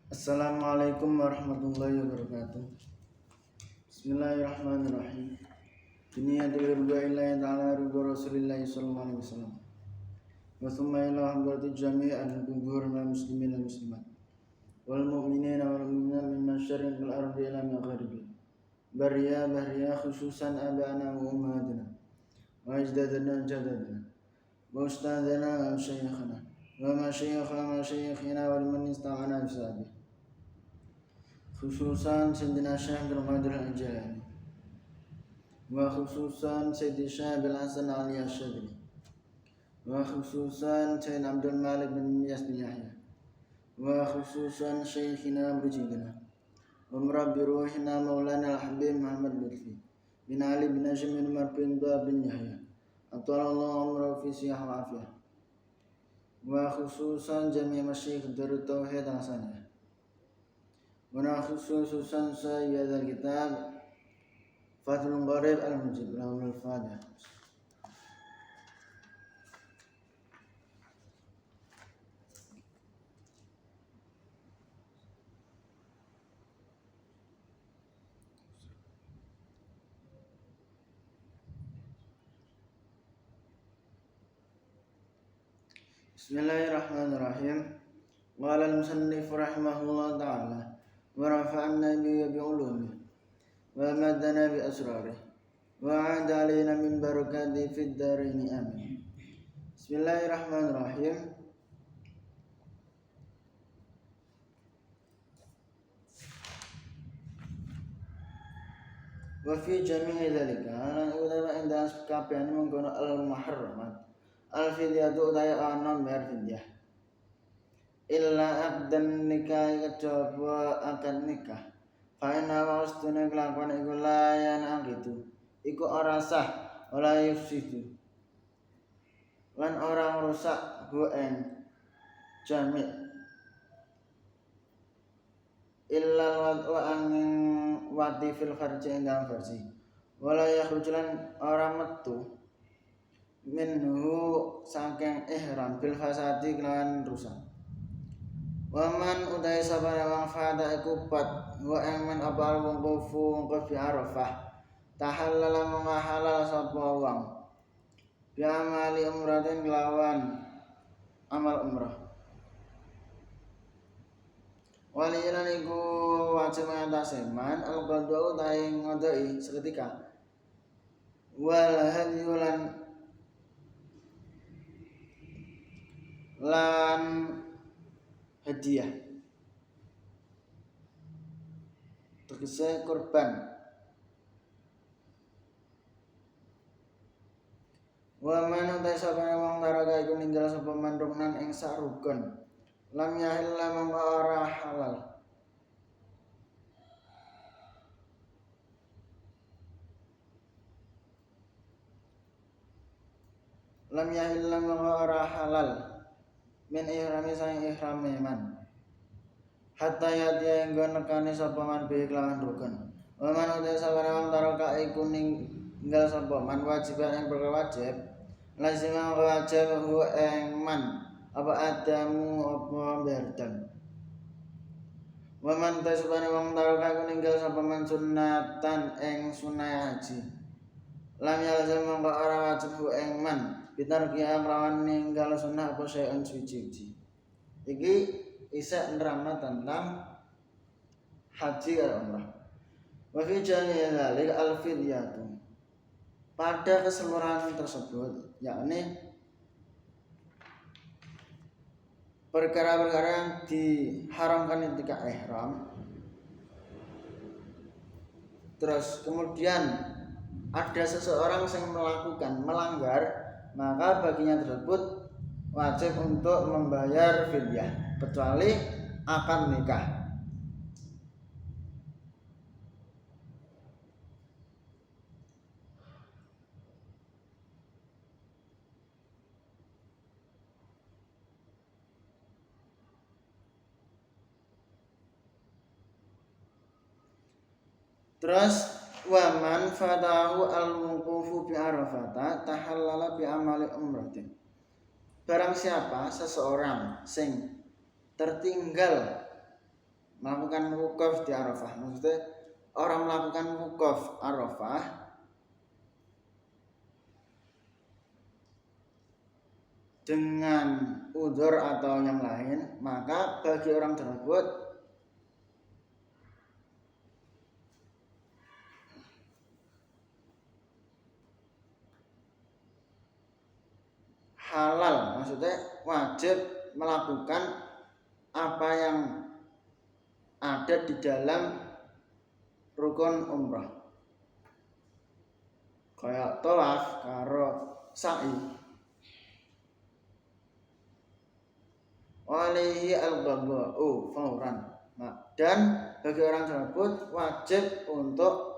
Assalamualaikum warahmatullahi wabarakatuh. Bismillahirrahmanirrahim. Biniyatil ridha illahi ta'ala ridha Rasulillahi sallallahu alaihi wasallam. Wa thumma ila hadrati jami'an kubur minal muslimin wal muslimat wal mu'minina wal mu'minat min masyariqil ardi ila magharibi. Bahriya khususan abana wa ummahatina wa ajdadana jadadana wa ustadana wa syayikhana wa masyayikhina wa liman ista'ana bisabih. Khususan Sayyidina Syekh Abdul Qadir Al-Jilani wa khususan Sayyidi Syekh Bil Hasan Ali Asy-Syadzili wa khususan Sayyid Abdul Malik bin Niyas bin Yahya wa khususan Syekhina Mujidina wa murabbi ruhina Maulana Al-Habib Muhammad Lutfi bin Ali bin Hashim bin Umar bin Dua bin Yahya Atalallahu umrahu fi sihah wa afiyah wa khususan jami' masyayikh Darut Tauhid Al-Hasaniyah wa khususan sayyid al-kitab Fathul Qarib al-Mujib lahul Fatiha. Bismillahirrahmanirrahim. Qala al-musannif rahimahullah ta'ala wa rafa'an nabiyya bi'ulumi wa madana bi asrarih wa 'ada alaina min barakati fid darain amin. Bismillahirrahmanirrahim. Wa fi jami'i dzalika ana utawa inda kabehane mengkono al-muharramat al-fidyatu daya ana mer fidyah illa aqdan nikah kejaba akad nikah fa inna wastuna kelakuan iku layan gitu iku ora sah ora yufsidu lan ora ngrusak hu ing jami' illa wad'u angin wati fil farji ing dalam farji wala yakhrujulan ora metu minhu saking ihram bil fasadi kelawan rusak. Waman utai sabana wang fada iku pat wa aman abal wong kufu fi Arafah tahallala mongko halal sapa wong bi amali umratin kelawan amal umrah walilan iku wajib ngatasi man al-qadwa utai ngodoi seketika wal hadyulan lan hadiah tegese kurban wa man utai sapane wong taraga iku ninggal sapa man ruknan ing sak rukun lam yahil mongko ora halal lam yahil mongko ora halal min ihrami sang ihrami man hatta yati enggo nekani sapa man bi kelawan rukun wa man uta sabana wong taraka iku ninggal sapa man wajiban ing perkara wajib lazima wajib hu ing man apa adamu apa berdan wa man uta sabana wong taraka iku ninggal sapa man sunnatan ing sunah haji lam yalzam mongko ora wajib hu ing man bitarki akrawan ninggal sunnah apa sayan suci-suci. Iki isa nerangna tentang haji dan umrah. Wa fi jami'i dzalik al-fidyatu. Pada keseluruhan tersebut yakni perkara-perkara yang diharamkan ketika ihram. Terus kemudian ada seseorang yang melanggar, maka baginya tersebut wajib untuk membayar fidyah kecuali akad nikah. Terus wa man fatahu al-wuqufu bi Arafah tahallala bi amali umratin. Barang siapa seseorang sing tertinggal melakukan wukuf di Arafah. Maksudnya orang melakukan wukuf Arafah dengan udzur atau yang lain, maka bagi orang tersebut halal, maksudnya wajib melakukan apa yang ada di dalam rukun umrah, kayak tawaf karo sa'i. Walihi al-qadha'u fauran. Nah, dan bagi orang tersebut wajib untuk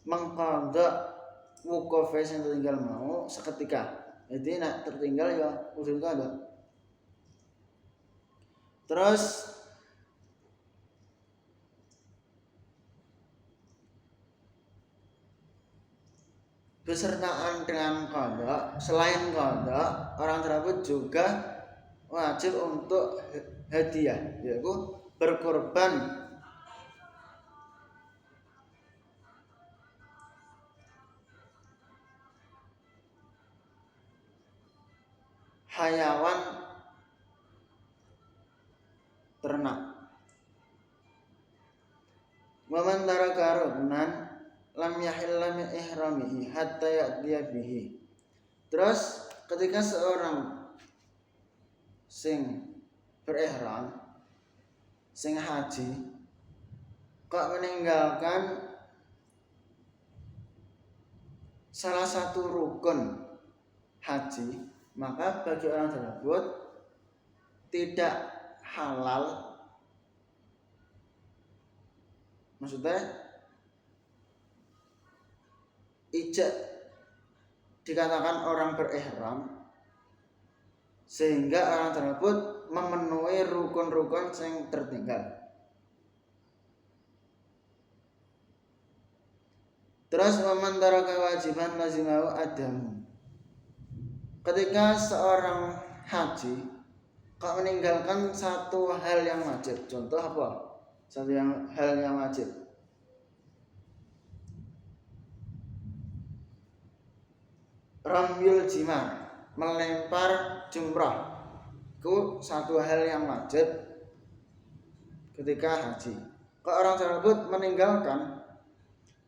mengqadha wukuf yang tertinggal mau seketika. Jadi nak tertinggal ya usul qadha. Terus besertaan dengan qadha, selain qadha, orang tersebut juga wajib untuk hadiah, yaitu berkorban hayawan ternak. Waman taraka ruknan lam yahilla min ihramihi hatta ya'tiya bihi. Terus ketika seorang sing berihram, sing haji kok meninggalkan salah satu rukun haji, maka bagi orang tersebut tidak halal, maksudnya ijek dikatakan orang berihram sehingga orang tersebut memenuhi rukun-rukun yang tertinggal. Terus waman taraka wajiban lazimahu adamu. Ketika seorang haji kok meninggalkan satu hal yang wajib, contoh apa? Hal yang wajib. Ramyul jimar, melempar jumrah, itu satu hal yang wajib ketika haji. Kalau orang tersebut meninggalkan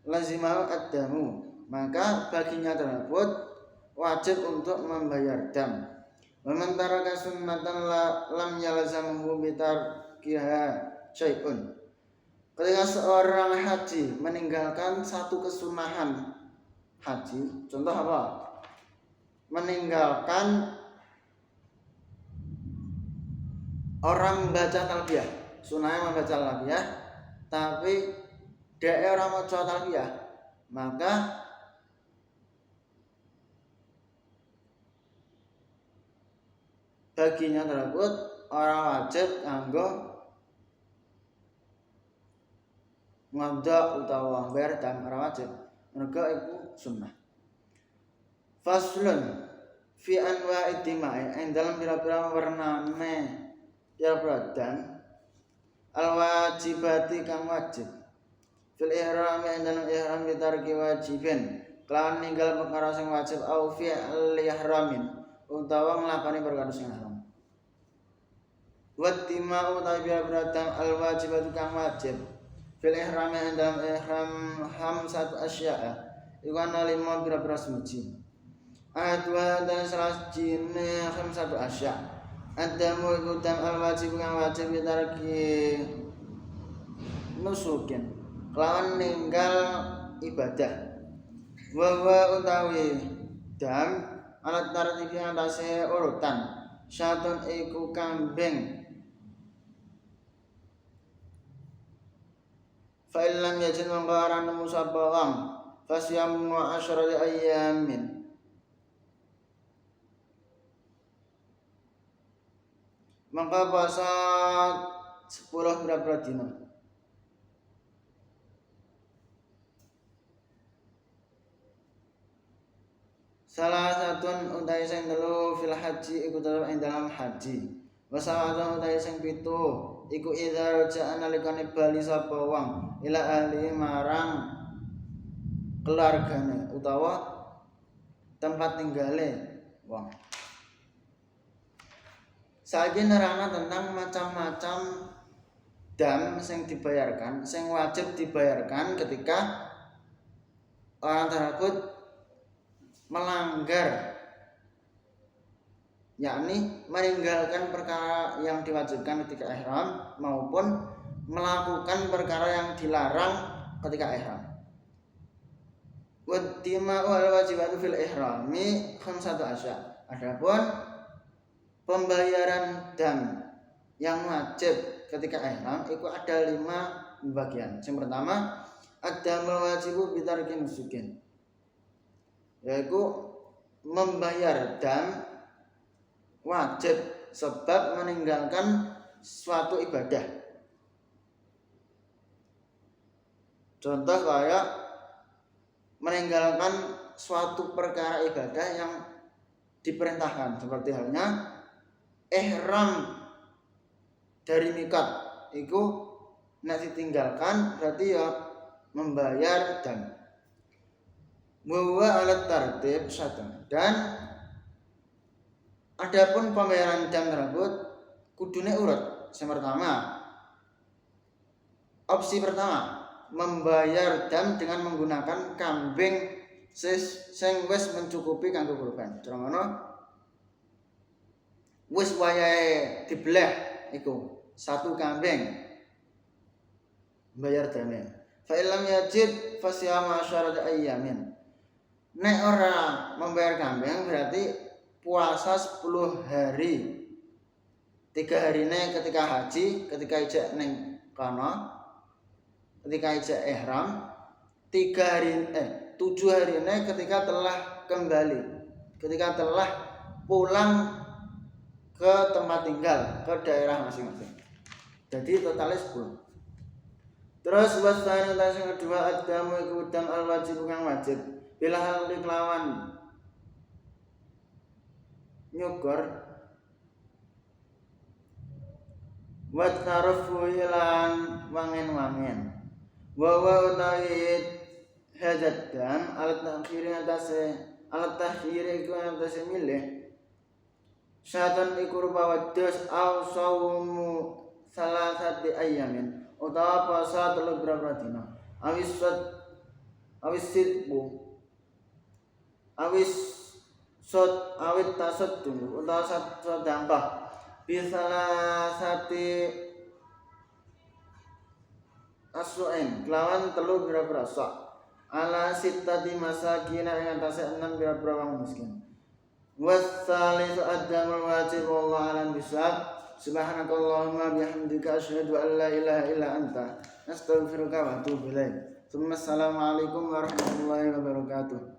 lazimah ad-damu, maka baginya tersebut wajib untuk membayar dam. Waman taraka sunnatan lam yalzamhu bitarkiha syai'un. Ketika seorang haji meninggalkan satu kesunahan haji, contoh apa? Meninggalkan orang baca talbiyah, sunahnya membaca talbiyah, tapi dia orang mau talbiyah, maka baginya tersebut orang wajib nganggo ngadha utawa bayar dan orang wajib, mereka itu sunnah. Faslun fi anwa'i dima'i ing dalam pira-pira warnane pira-pira dan al wajibati kang wajib fil ihram ing dalam ihram ditarki wajibin kelawan ninggal perkara sing wajib au fi al ihramin utawa nglakoni perkara sing haram. Wa dima'u ta pira-pira dan al wajibatu kang wajib fil ihram ing dalam ihram hamsatu asya'a iku ana 5 pira-pira semuji. Adwa dan salah jine satu asya. Adamu iku dam al wajib kang wajib ditarki nusukin kelawan ninggal ibadah. Wa utawi dam alat tartibi atase urutan. Syatun iku kambing. Fa illam yajid mangkaran musabbahan fasyamu 10 ayyamin. Maka puasa 10 berapa dina. Salah satu utai sing telu fil haji iku tetep ing dalam haji. Wasawatu utai sing pitu iku idza raja'a nalikane bali sapa wong ila ahli marang keluargane utawa tempat tinggale wong. Saiki nerangna tentang macam-macam dam sing dibayarkan, sing wajib dibayarkan ketika orang tersebut melanggar, yakni meninggalkan perkara yang diwajibkan ketika ihram maupun melakukan perkara yang dilarang ketika ihram. Wadima'u al-wajibatu fil ihrami khamsatu asya. Adapun pembayaran dam yang wajib ketika ihram itu ada 5 bagian. Yang pertama, ad-damul wajibu bitarki nusukin, yaitu membayar dam wajib sebab meninggalkan suatu ibadah. Contoh kayak meninggalkan suatu perkara ibadah yang diperintahkan, seperti halnya ihram dari miqat itu nek ditinggalkan berarti ya membayar dam. Wa alat tartib satu, dan adapun pembayaran dam tersebut kudune urut. Yang pertama, opsi pertama, membayar dam dengan menggunakan kambing sing wis mencukupi kanggo kurban. Cara ngono wis wayahe dibelah iku satu kambing bayar dame. Fa illam yajid fasiyam asyarat ayyamin. Nek ora membayar kambing berarti puasa 10 hari. 3 harine ketika haji, ketika ijak ning kana, ketika ijak ihram, 7 harine ketika telah kembali, ketika telah pulang ke tempat tinggal, ke daerah masing-masing. Jadi totalnya 10. Terus wasana sing kedua adamu iku dam al wajib kang wajib bila hal kelawan nyukur wat tarufu ilan wangen-wangen wa utawi hadat dam alat takhiri iku atase milih syatan iku rupa wadus au sawmu salasati ayyamin utawa puasa 3 dina awis awit tasad dulu utawa sedangkah bisalasati asuin kelawan 3 pira-pira sak ala sittati masakina ing atase 6 pira-pira wong miskin. Wassalisu ad-damul wajib wallahu a'lam bisawab. Subhanakallahumma bihamdika asyhadu an la ilaha illa anta astaghfiruka wa atubu ilaik. Assalamualaikum warahmatullahi wabarakatuh.